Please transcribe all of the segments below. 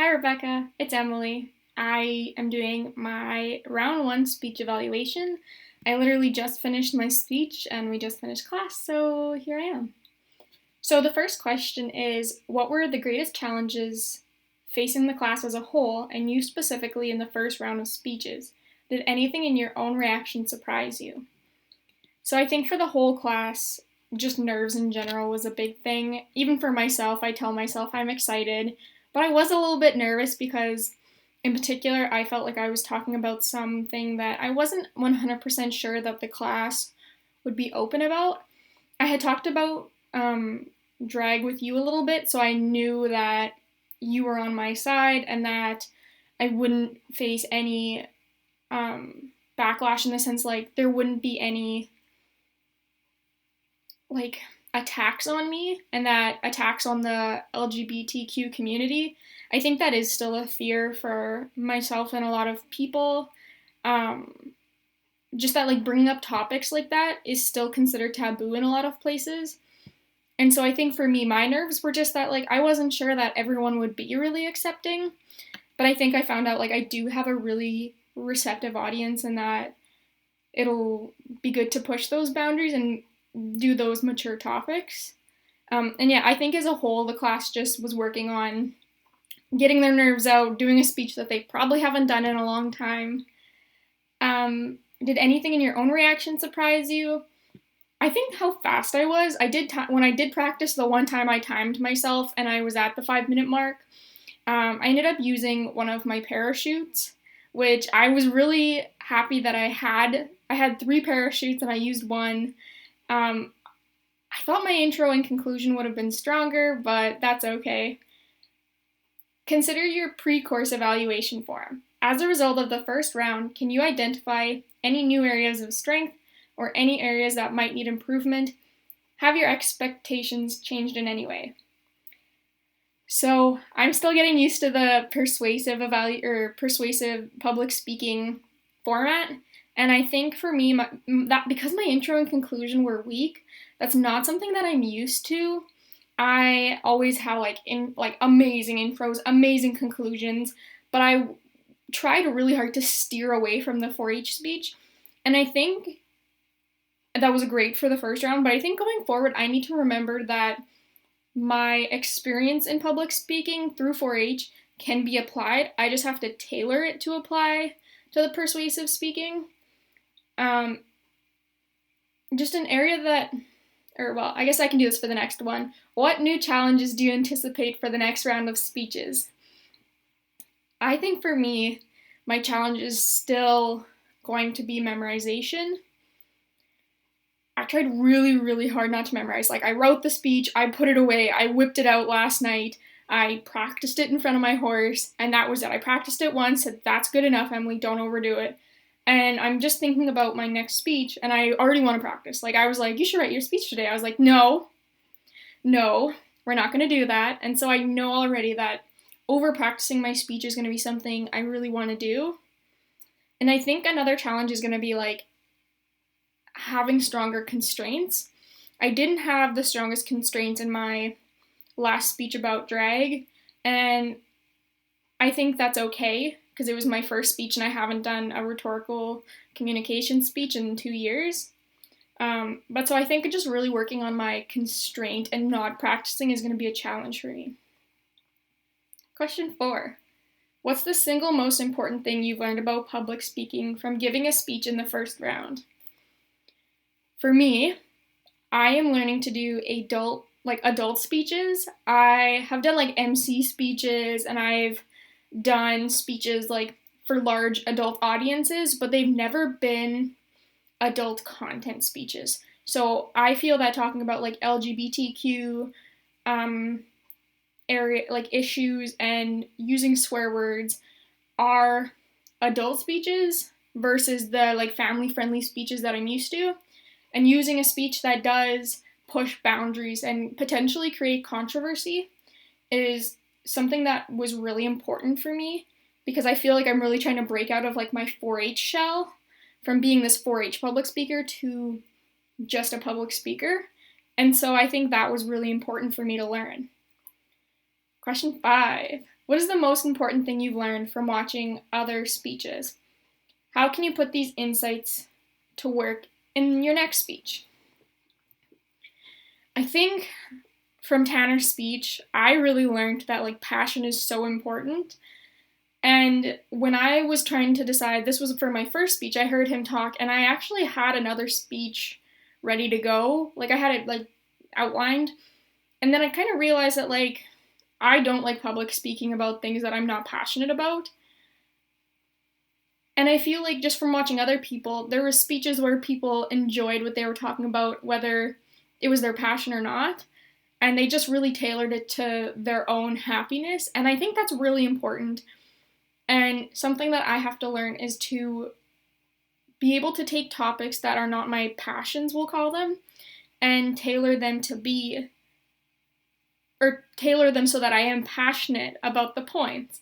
Hi, Rebecca. It's Emily. I am doing my round one speech evaluation. I literally just finished my speech and we just finished class, so here I am. So, the first question is: what were the greatest challenges facing the class as a whole, and you specifically in the first round of speeches? Did anything in your own reaction surprise you? So, I think for the whole class, just nerves in general was a big thing. Even for myself, I tell myself I'm excited, but I was a little bit nervous because, in particular, I felt like I was talking about something that I wasn't 100% sure that the class would be open about. I had talked about drag with you a little bit, so I knew that you were on my side and that I wouldn't face any backlash in the sense like there wouldn't be any like attacks on me and that attacks on the LGBTQ community. I think that is still a fear for myself and a lot of people. Um, just that like bringing up topics like that is still considered taboo in a lot of places. And so I think for me, my nerves were just that like I wasn't sure that everyone would be really accepting, but I think I found out like I do have a really receptive audience and that it'll be good to push those boundaries and do those mature topics. And yeah, I think as a whole, the class just was working on getting their nerves out, doing a speech that they probably haven't done in a long time. Did anything in your own reaction surprise you? I think how fast I was. When I did practice the one time I timed myself and I was at the 5 minute mark. I ended up using one of my parachutes, which I was really happy that I had. I had three parachutes and I used one. I thought my intro and conclusion would have been stronger, but that's okay. Consider your pre-course evaluation form. As a result of the first round, can you identify any new areas of strength or any areas that might need improvement? Have your expectations changed in any way? So I'm still getting used to the persuasive public speaking format, and I think for me that because my intro and conclusion were weak, that's not something that I'm used to. I always have like amazing intros, amazing conclusions, but I tried really hard to steer away from the 4-H speech, and I think that was great for the first round. But I think going forward, I need to remember that my experience in public speaking through 4-H can be applied. I just have to tailor it to apply to the persuasive speaking. Just an area that, or well, I guess I can do this for the next one. What new challenges do you anticipate for the next round of speeches? I think for me, my challenge is still going to be memorization. I tried really, really hard not to memorize. Like, I wrote the speech, I put it away, I whipped it out last night, I practiced it in front of my horse, and that was it. I practiced it once, said, that's good enough, Emily, don't overdo it. And I'm just thinking about my next speech, and I already want to practice. Like, I was like, you should write your speech today. I was like, no, we're not going to do that. And so I know already that over practicing my speech is going to be something I really want to do. And I think another challenge is going to be like having stronger constraints. I didn't have the strongest constraints in my last speech about drag, and I think that's okay because it was my first speech and I haven't done a rhetorical communication speech in 2 years. But so I think just really working on my constraint and not practicing is going to be a challenge for me. Question 4. What's the single most important thing you've learned about public speaking from giving a speech in the first round? For me, I am learning to do adult speeches. I have done like MC speeches and I've done speeches like for large adult audiences, but they've never been adult content speeches. So I feel that talking about like LGBTQ area like issues and using swear words are adult speeches versus the like family friendly speeches that I'm used to. And using a speech that does push boundaries and potentially create controversy is something that was really important for me because I feel like I'm really trying to break out of like my 4-H shell from being this 4-H public speaker to just a public speaker. And so I think that was really important for me to learn. Question 5. What is the most important thing you've learned from watching other speeches? How can you put these insights to work in your next speech? I think from Tanner's speech, I really learned that like passion is so important. And when I was trying to decide, this was for my first speech, I heard him talk, and I actually had another speech ready to go. Like I had it like outlined. And then I kind of realized that like I don't like public speaking about things that I'm not passionate about. And I feel like just from watching other people, there were speeches where people enjoyed what they were talking about, whether it was their passion or not. And they just really tailored it to their own happiness. And I think that's really important. And something that I have to learn is to be able to take topics that are not my passions, we'll call them, and tailor them so that I am passionate about the points.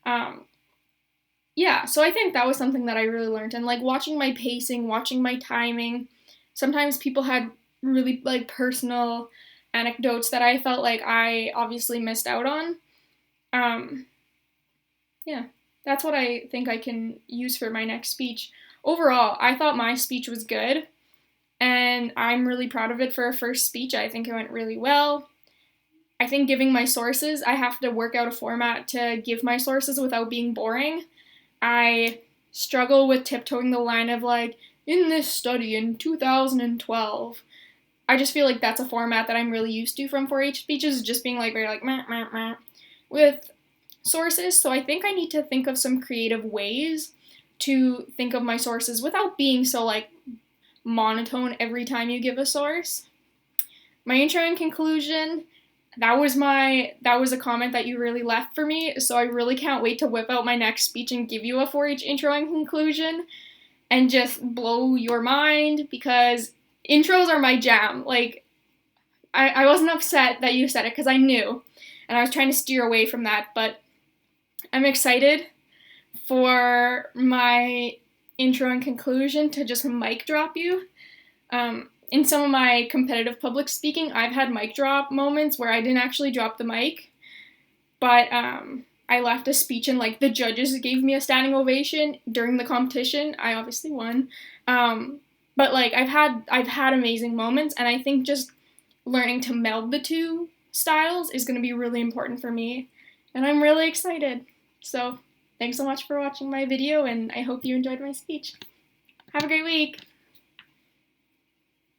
So I think that was something that I really learned. And like watching my pacing, watching my timing, sometimes people had really like personal anecdotes that I felt like I obviously missed out on. Yeah, that's what I think I can use for my next speech. Overall, I thought my speech was good, and I'm really proud of it for a first speech. I think it went really well. I think giving my sources, I have to work out a format to give my sources without being boring. I struggle with tiptoeing the line of like, in this study in 2012. I just feel like that's a format that I'm really used to from 4-H speeches, just being like very like meh, meh, meh, with sources. So I think I need to think of some creative ways to think of my sources without being so like monotone every time you give a source. My intro and conclusion, that was a comment that you really left for me, so I really can't wait to whip out my next speech and give you a 4-H intro and conclusion and just blow your mind, because intros are my jam. Like, I wasn't upset that you said it because I knew, and I was trying to steer away from that, but I'm excited for my intro and conclusion to just mic drop you. In some of my competitive public speaking, I've had mic drop moments where I didn't actually drop the mic, but I left a speech and like the judges gave me a standing ovation during the competition. I obviously won, but like I've had amazing moments, and I think just learning to meld the two styles is going to be really important for me, and I'm really excited. So thanks so much for watching my video, and I hope you enjoyed my speech. Have a great week!